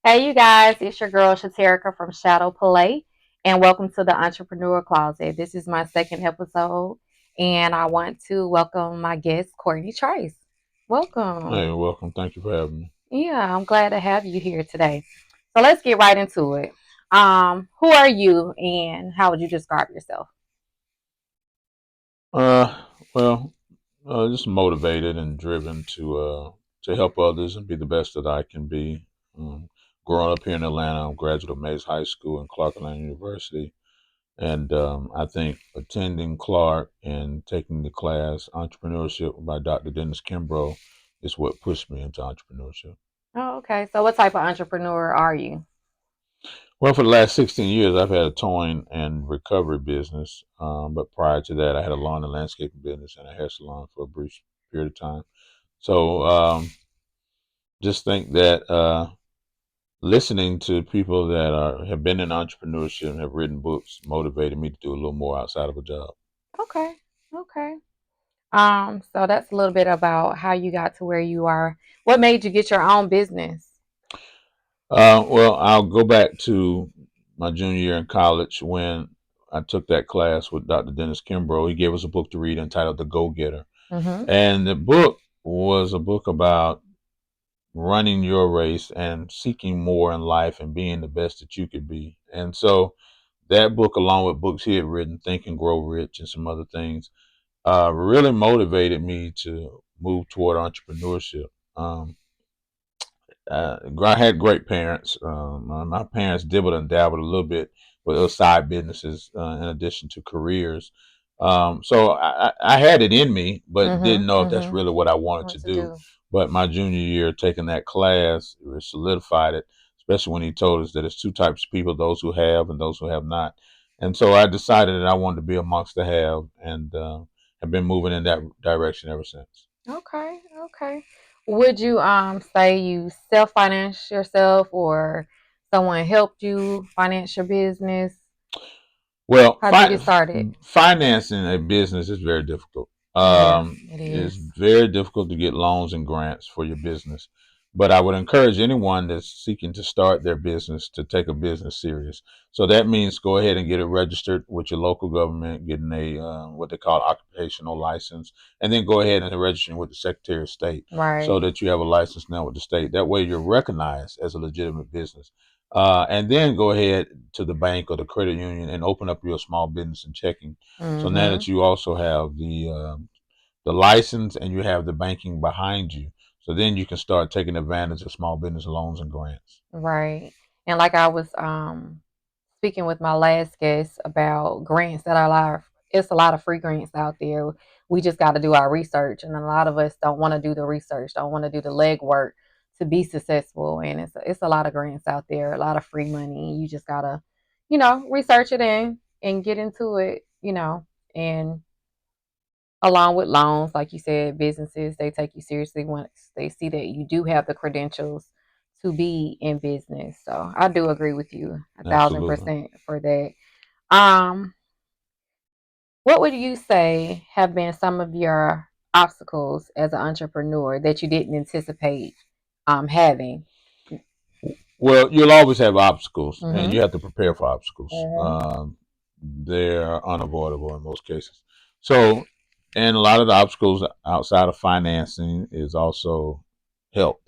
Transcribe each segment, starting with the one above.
Hey, you guys, it's your girl Shaterica from Shadow Play, and welcome to the Entrepreneurial Closet. This is my second episode, and I want to welcome my guest, Courtney Trice. Welcome. Hey, welcome. Thank you for having me. Yeah, I'm glad to have you here today. So let's get right into it. Who are you, and how would you describe yourself? Uh, well, just motivated and driven to help others and be the best that I can be. Um, Growing up here in Atlanta, I'm a graduate of Mays High School and Clark Atlanta University, and I think attending Clark and taking the class Entrepreneurship by Dr. Dennis Kimbrough is what pushed me into entrepreneurship. Oh, okay. So what type of entrepreneur are you? Well, for the last 16 years, I've had a towing and recovery business. But prior to that, I had a lawn and landscaping business and a hair salon for a brief period of time. So just think that listening to people that have been in entrepreneurship and have written books motivated me to do a little more outside of a job. Okay, okay. So that's a little bit about how you got to where you are. What made you get your own business? Well, I'll go back to my junior year in college when I took that class with Dr. Dennis Kimbrough. He gave us a book to read entitled The Go Getter. Mm-hmm. And the book was a book about running your race and seeking more in life and being the best that you could be. And so that book, along with books he had written, Think and Grow Rich and some other things, really motivated me to move toward entrepreneurship. Um, I had great parents. My parents dibbled and dabbled a little bit with other side businesses in addition to careers. So I had it in me, but didn't Mm-hmm. know if that's Mm-hmm. really what I wanted What to to do. do? But my junior year, taking that class, it solidified it, especially when he told us that it's two types of people, those who have and those who have not. And so I decided that I wanted to be amongst the have and have been moving in that direction ever since. Okay, okay. Would you say you self finance yourself or someone helped you finance your business? Well, How'd you get started? financing a business is very difficult. Yeah, it It's is. very difficult to get loans and grants for your business. But I would encourage anyone that's seeking to start their business to take a business serious. So that means go ahead and get it registered with your local government, getting a what they call occupational license, and then go ahead and register with the Secretary of State so Right, that you have a license now with the state. That way you're recognized as a legitimate business. And then go ahead to the bank or the credit union and open up your small business and checking. So now mm-hmm. that you also have the license and you have the banking behind you, so then you can start taking advantage of small business loans and grants. Right. And like I was speaking with my last guest about grants that are live, it's a lot of free grants out there. We just got to do our research, and a lot of us don't want to do the research, don't want to do the legwork to be successful. And it's a lot of grants out there, a lot of free money. You just gotta, research it and get into it, and along with loans, like you said, businesses, they take you seriously once they see that you do have the credentials to be in business. So I do agree with you a thousand Absolutely. percent for that. Um, what would you say have been some of your obstacles as an entrepreneur that you didn't anticipate having? Well, you'll always have obstacles, and Mm-hmm. you have to prepare for obstacles. Mm-hmm. They're unavoidable in most cases. So, and a lot of the obstacles outside of financing is also help.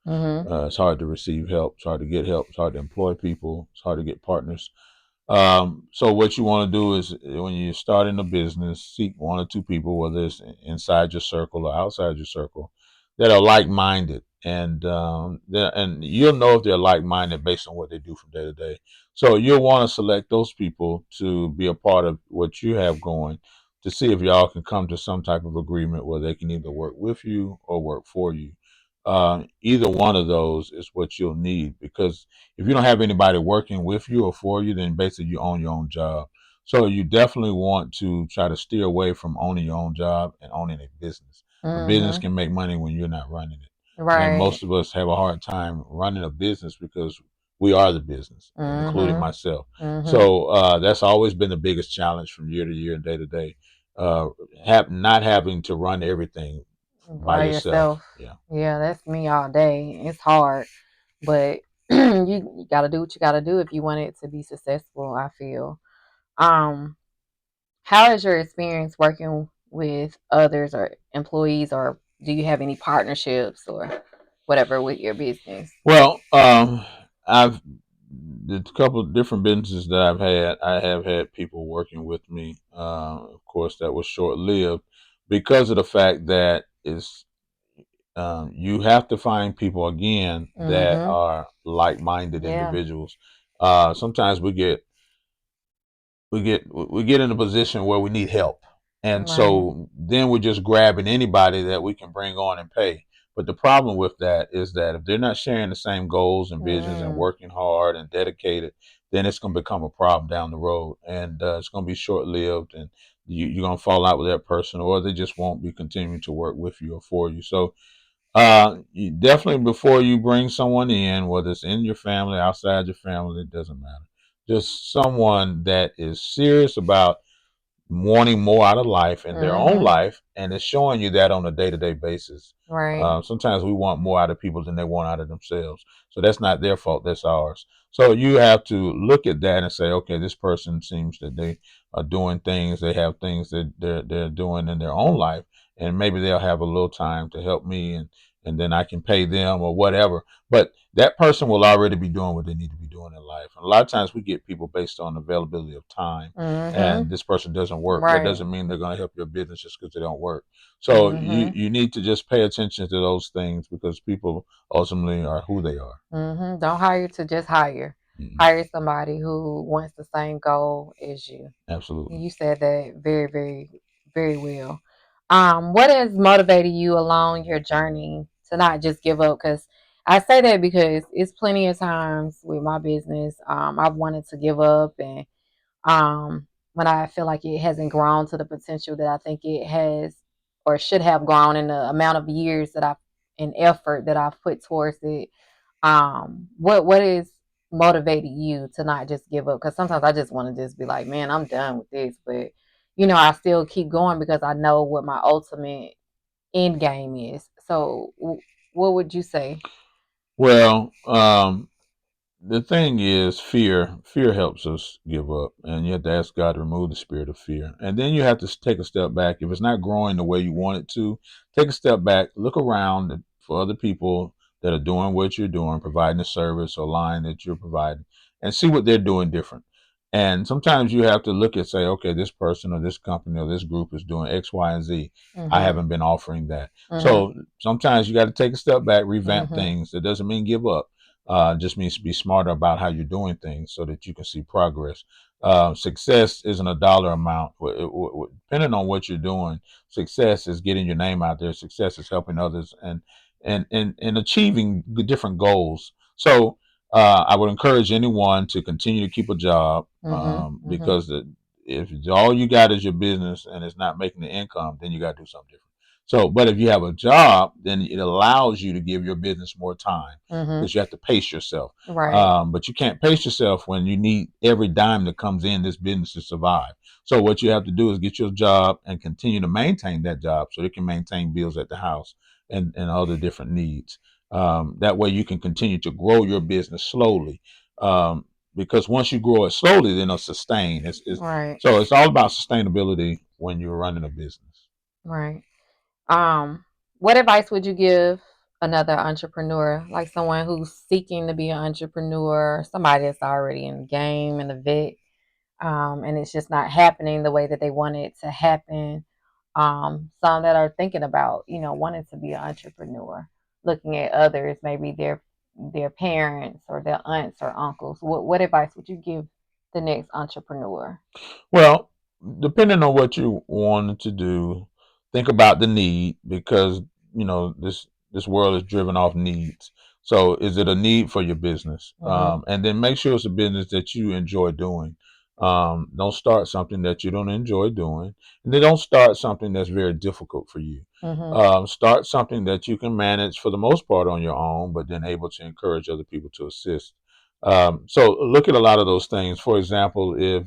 Mm-hmm. It's hard to receive help. It's hard to get help. It's hard to employ people. It's hard to get partners. So what you want to do is when you're starting a business, seek one or two people, whether it's inside your circle or outside your circle, that are like-minded, and you'll know if they're like-minded based on what they do from day to day. So you'll want to select those people to be a part of what you have going to see if y'all can come to some type of agreement where they can either work with you or work for you. Either one of those is what you'll need because if you don't have anybody working with you or for you, then basically you own your own job. So you definitely want to try to steer away from owning your own job and owning a business. A business Mm-hmm. can make money when you're not running it. And Right. most of us have a hard time running a business because we are the business, including Mm-hmm. myself. Mm-hmm. So that's always been the biggest challenge from year to year and day to day. Not having to run everything by By yourself. yourself. Yeah, Yeah, that's me all day. It's hard, but you got to do what you got to do if you want it to be successful, I feel. Um, how is your experience working with others or employees, or do you have any partnerships or whatever with your business? Well, I've the couple of different businesses that I've had. I have had people working with me. Of course, that was short lived because of the fact that is you have to find people again that Mm-hmm. are like minded Yeah. individuals. Sometimes we get in a position where we need help, and Right. so then we're just grabbing anybody that we can bring on and pay. But the problem with that is that if they're not sharing the same goals and visions and Mm. working hard and dedicated, then it's going to become a problem down the road, and it's going to be short lived, and you're going to fall out with that person, or they just won't be continuing to work with you or for you. So you definitely, before you bring someone in, whether it's in your family, outside your family, it doesn't matter. Just someone that is serious about wanting more out of life in their own Mm-hmm. life, and it's showing you that on a day-to-day basis. Right. Sometimes we want more out of people than they want out of themselves, so that's not their fault, that's ours. So you have to look at that and say, okay, this person seems that they are doing things, they have things that they're doing in their own life, and maybe they'll have a little time to help me, and then I can pay them or whatever. But that person will already be doing what they need to be doing in life. And a lot of times we get people based on availability of time, Mm-hmm. and this person doesn't work. That Right. doesn't mean they're going to help your business just because they don't work. So you Mm-hmm. you need to just pay attention to those things because people ultimately are who they are. Mm-hmm. Don't hire to just hire. Mhm. Hire somebody who wants the same goal as you. Absolutely. You said that very, very, very well. What has motivated you along your journey to not just give up? Because I say that because it's plenty of times with my business, I've wanted to give up, and when I feel like it hasn't grown to the potential that I think it has or should have grown in the amount of years that I've and effort that I've put towards it. What is motivated you to not just give up? Because sometimes I just want to just be like, man, I'm done with this, but I still keep going because I know what my ultimate end game is. So, what would you say? Well, the thing is, fear helps us give up, and you have to ask God to remove the spirit of fear, and then you have to take a step back. If it's not growing the way you want it to, take a step back, look around for other people that are doing what you're doing, providing a service or line that you're providing, and see what they're doing different. And sometimes you have to look and say, okay, this person or this company or this group is doing X, Y, and Z. I Mhm. haven't been offering that. Mhm. So sometimes you got to take a step back, revamp Mhm. things. That doesn't mean give up, just means to be smarter about how you're doing things so that you can see progress. Success isn't a dollar amount. Depending on what you're doing, success is getting your name out there. Success is helping others and achieving different goals. So I would encourage anyone to continue to keep a job, Mhm. Mhm. because if all you got is your business and it's not making the income, then you got to do something different. So, but if you have a job, then it allows you to give your business more time Mhm. because you have to pace yourself. Right. But you can't pace yourself when you need every dime that comes in this business to survive. So what you have to do is get your job and continue to maintain that job so it can maintain bills at the house and other different needs. That way you can continue to grow your business slowly. Because once you grow it slowly, then it'll sustain. Right. So it's all about sustainability when you're running a business. Right. Um, what advice would you give another entrepreneur, like someone who's seeking to be an entrepreneur, somebody that's already in the game and the vet, and it's just not happening the way that they want it to happen? Some that are thinking about, wanting to be an entrepreneur, looking at others, maybe their parents or their aunts or uncles. What advice would you give the next entrepreneur? Well, depending on what you wanted to do, think about the need because this world is driven off needs. So, is it a need for your business? Mm-hmm. And then make sure it's a business that you enjoy doing. Don't start something that you don't enjoy doing, and then don't start something that's very difficult for you. Mm-hmm. Start something that you can manage for the most part on your own, but then able to encourage other people to assist. So, look at a lot of those things. For example, if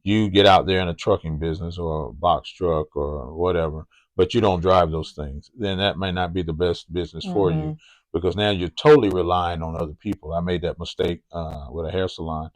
you get out there in a trucking business or a box truck or whatever, but you don't drive those things, then that may not be the best business for Mm-hmm. you. because now you're totally relying on other people. I made that mistake with a hair salon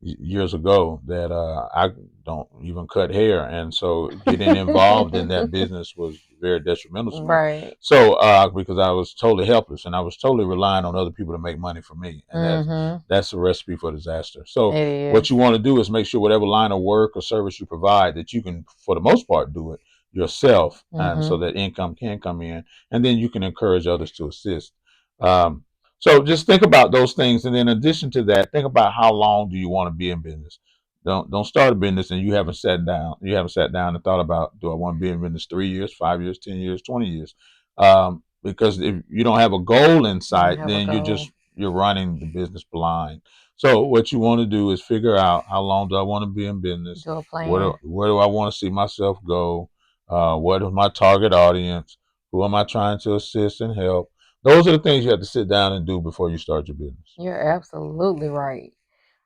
years ago, that I don't even cut hair, and so getting involved in that business was very detrimental to me. Right. So because I was totally helpless and I was totally relying on other people to make money for me, and Mhm. that's a recipe for disaster. So It what is. you want to do is make sure whatever line of work or service you provide, that you can, for the most part, do it yourself, and so Mhm. that income can come in, and then you can encourage others to assist. Um, so just think about those things, and then in addition to that, think about how long do you want to be in business. Don't start a business and you haven't sat down. You haven't sat down and thought about, do I want to be in business 3 years, 5 years, 10 years, 20 years? Because if you don't have a goal in You don't sight, have a then goal. you're running the business blind. So what you want to do is figure out, how long do I want to be in business? Do a plan. Where do I want to see myself go? What is my target audience? Who am I trying to assist and help? Those are the things you have to sit down and do before you start your business. You're absolutely right.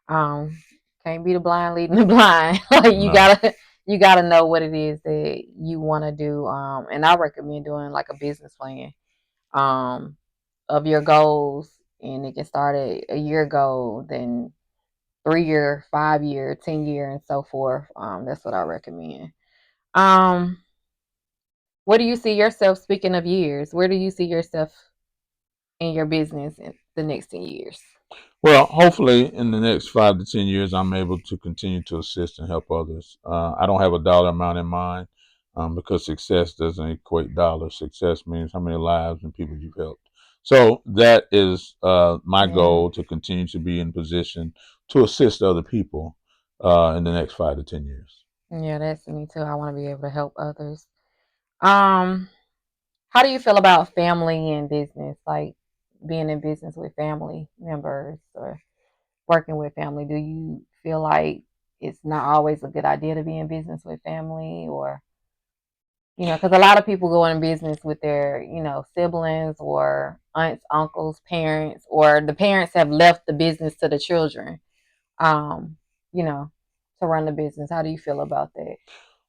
Um, can't be the blind leading the blind. Like No. you gotta know what it is that you want to do. And I recommend doing like a business plan. Um, of your goals, and it can start at a year goal, then 3 year, 5 year, 10 year, and so forth. That's what I recommend. Um, where do you see yourself? Speaking of years, where do you see yourself in your business in the next 10 years? Well, hopefully in the next 5 to 10 years, I'm able to continue to assist and help others. I don't have a dollar amount in mind, because success doesn't equate dollars. Success means how many lives and people you've helped. So that is my Yeah, goal, to continue to be in position to assist other people in the next 5 to 10 years. yeah, that's me too. I want to be able to help others. Um, how do you feel about family and business? Like being in business with family members or working with family. Do you feel like it's not always a good idea to be in business with family, or because a lot of people go in business with their, siblings or aunts, uncles, parents, or the parents have left the business to the children, um, you know, to run the business. How do you feel about that?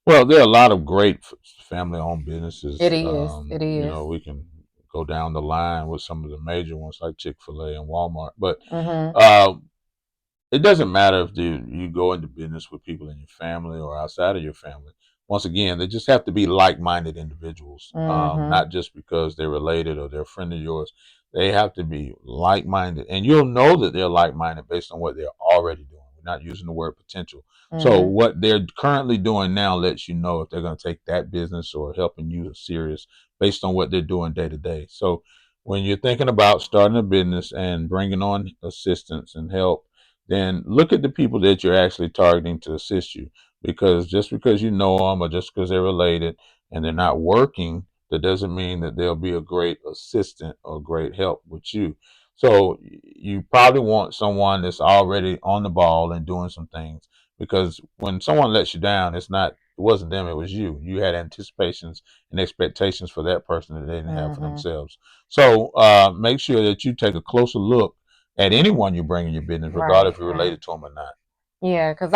Well, there are a lot of great family-owned businesses. It is. It is. We can go down the line with some of the major ones like Chick-fil-A and Walmart, but Mhm. uh, it doesn't matter if you go into business with people in your family or outside of your family. Once again, they just have to be like-minded individuals, Mhm. not just because they're related or they're a friend of yours. They have to be like-minded, and you'll know that they're like-minded based on what they're already doing. We're not using the word potential. So Mhm. what they're currently doing now lets you know if they're going to take that business or helping you serious based on what they're doing day to day. So when you're thinking about starting a business and bringing on assistance and help, then look at the people that you're actually targeting to assist you. Because just because you know them or just because they're related and they're not working, that doesn't mean that they'll be a great assistant or great help with you. So you probably want someone that's already on the ball and doing some things. Because when someone lets you down, it wasn't them, it was you. You had anticipations and expectations for that person that they didn't have for Mhm. themselves. So make sure that you take a closer look at anyone you bring in your business, regardless Right. if you're Right. related to them or not. Yeah, because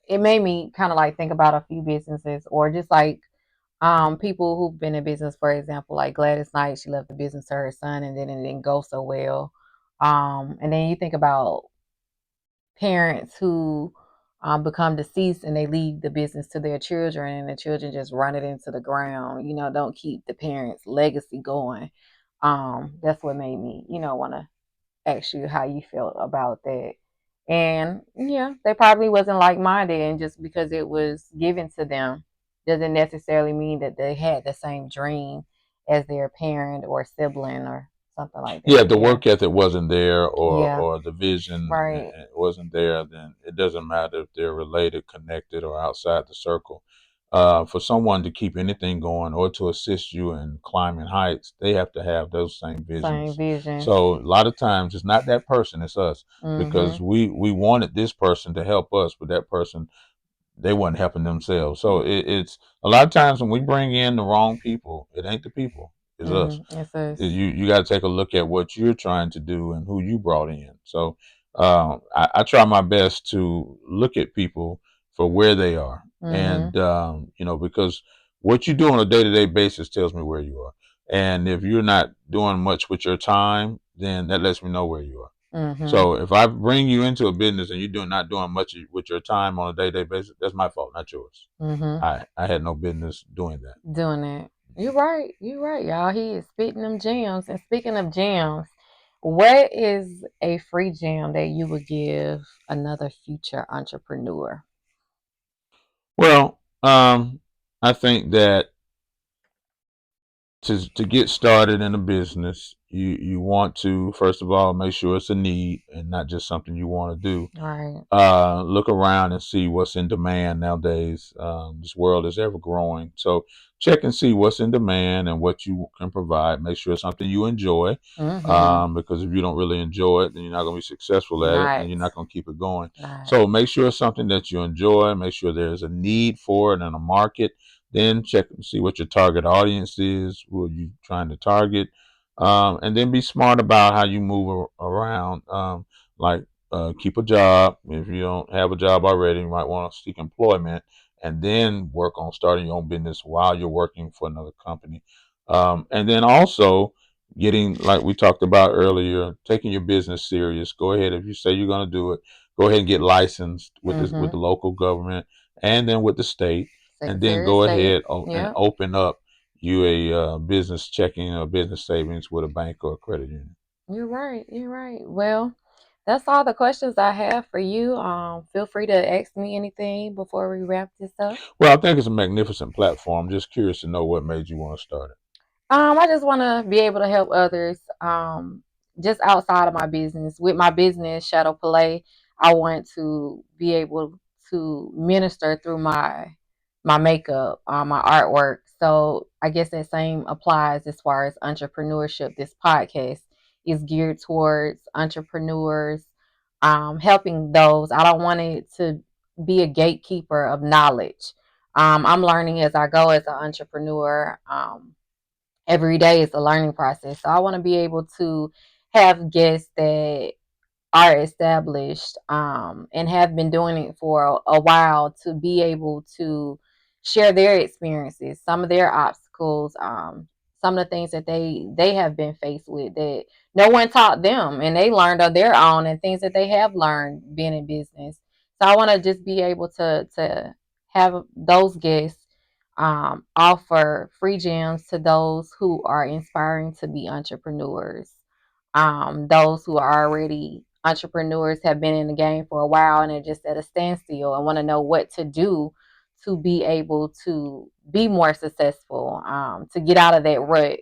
it made me kind of like think about a few businesses, or just like people who've been in business, for example, like Gladys Knight, she left the business to her son and then it didn't go so well. And then you think about parents who become deceased and they leave the business to their children, and the children just run it into the ground, don't keep the parents' legacy going. That's what made me, want to ask you how you felt about that. And yeah, they probably wasn't like minded, and just because it was given to them doesn't necessarily mean that they had the same dream as their parent or sibling or something like Yeah, that. if the Yeah. work ethic wasn't there, Yeah. or the vision Right. wasn't there, then it doesn't matter if they're related, connected, or outside the circle. For someone to keep anything going or to assist you in climbing heights, they have to have those same Same visions. visions. So a lot of times it's not that person, it's us, because Mhm. we wanted this person to help us, but that person, they weren't helping themselves. So it's a lot of times when we bring in the wrong people, it ain't the people, it's us. It says. You got to take a look at what you're trying to do and who you brought in. So I try my best to look at people for where they are, Mhm. and because what you do on a day to day basis tells me where you are. And if you're not doing much with your time, then that lets me know where you are. Mhm. So if I bring you into a business and you're not doing much with your time on a day to day basis, that's my fault, not yours. Mhm. I had no business doing that. Doing it. You're right. You're right, y'all. He is spitting them gems. And speaking of gems, what is a free gem that you would give another future entrepreneur? Well, I think that to get started in a business, you want to first of all make sure it's a need and not just something you want to do. Right. Look around and see what's in demand nowadays. This world is ever growing, so check and see what's in demand and what you can provide. Make sure it's something you enjoy, Mhm. because if you don't really enjoy it, then you're not going to be successful at it, and Not. you're not going to keep it going. Not. So make sure it's something that you enjoy. Make sure there's a need for it and a market. Then check and see what your target audience is. Who are you trying to target? And then be smart about how you move around. Like keep a job. If you don't have a job already, you might want to seek employment and then work on starting your own business while you're working for another company. And then also getting, like we talked about earlier, taking your business serious. Go ahead. If you say you're going to do it, go ahead and get licensed with the Mhm. local government and then with the state. And then Secretary of go State. ahead and Yep. open up you a business checking or business savings with a bank or a credit union. You're right. You're right. Well, that's all the questions I have for you. Feel free to ask me anything before we wrap this up. Well, I think it's a magnificent platform. Just curious to know what made you want to start it. I just want to be able to help others. Just outside of my business, with my business Shadow Play, I want to be able to minister through my makeup, my artwork. So I guess that same applies as far as entrepreneurship. This podcast is geared towards entrepreneurs, helping those. I don't want it to be a gatekeeper of knowledge. I'm learning as I go as an entrepreneur. Every day is a learning process. So I want to be able to have guests that are established, and have been doing it for a while, to be able to share their experiences, some of their obstacles, some of the things that they have been faced with that no one taught them, and they learned on their own, and things that they have learned being in business. So I want to just be able to have those guests, offer free gems to those who are inspiring to be entrepreneurs, those who are already entrepreneurs, have been in the game for a while and are just at a standstill and want to know what to do to be able to be more successful, to get out of that rut.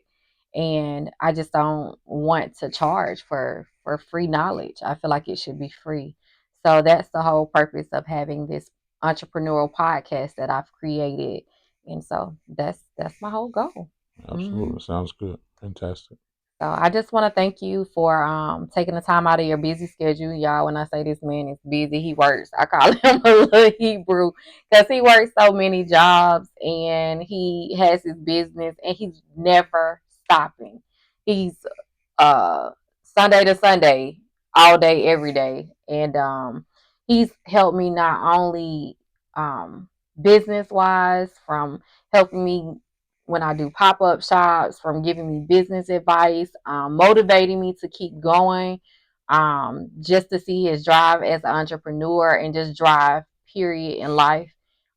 And I just don't want to charge for free knowledge. I feel like it should be free. So that's the whole purpose of having this entrepreneurial podcast that I've created. And so that's my whole goal. Hmm. Absolutely. Sounds good. Fantastic. So I just want to thank you for taking the time out of your busy schedule, y'all. When I say this man is busy, he works. I call him a little Hebrew because he works so many jobs and he has his business and he's never stopping. He's uh Sunday to Sunday, all day, every day. And he's helped me not only business wise, from helping me when I do pop up shops, from giving me business advice, motivating me to keep going, just to see his drive as an entrepreneur and just drive, period, in life,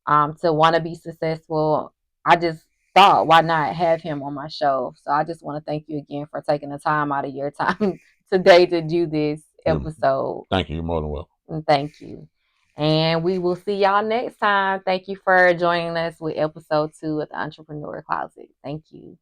to want to be successful. I just thought, why not have him on my show? So I just want to thank you again for taking the time out of your time today to do this You're, episode. thank you. You're more than welcome. And thank you. And we will see y'all next time. Thank you for joining us with episode 2 of the Entrepreneur Closet. Thank you.